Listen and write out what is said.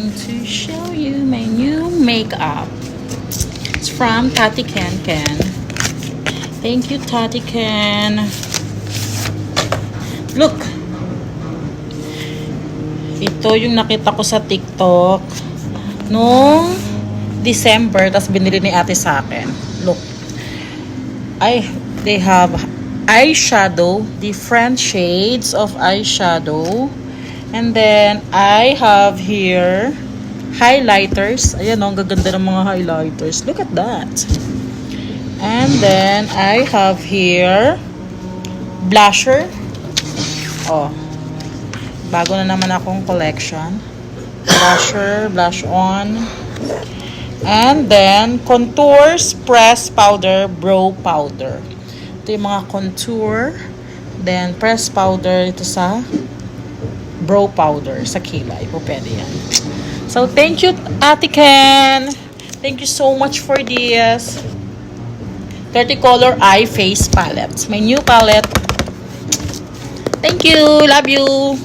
going to show you my new makeup. It's from Tati Ken Ken. Thank you, Tati Ken. Look! Ito yung nakita ko sa TikTok noong December, tapos binili ni ate sa akin. Look. They have eyeshadow, different shades of eyeshadow. And then, I have here highlighters. Ayan, ang gaganda ng mga highlighters. Look at that. And then, I have here blusher. Oh. Bago na naman akong collection. Blusher, blush on. And then, contours, press powder, brow powder. Ito yung mga contour. Then, press powder ito sa brow powder sa kilay. Po pwede yan. So, thank you, Ate Ken. Thank you so much for this 30 color eye face palette. My new palette. Thank you. Love you.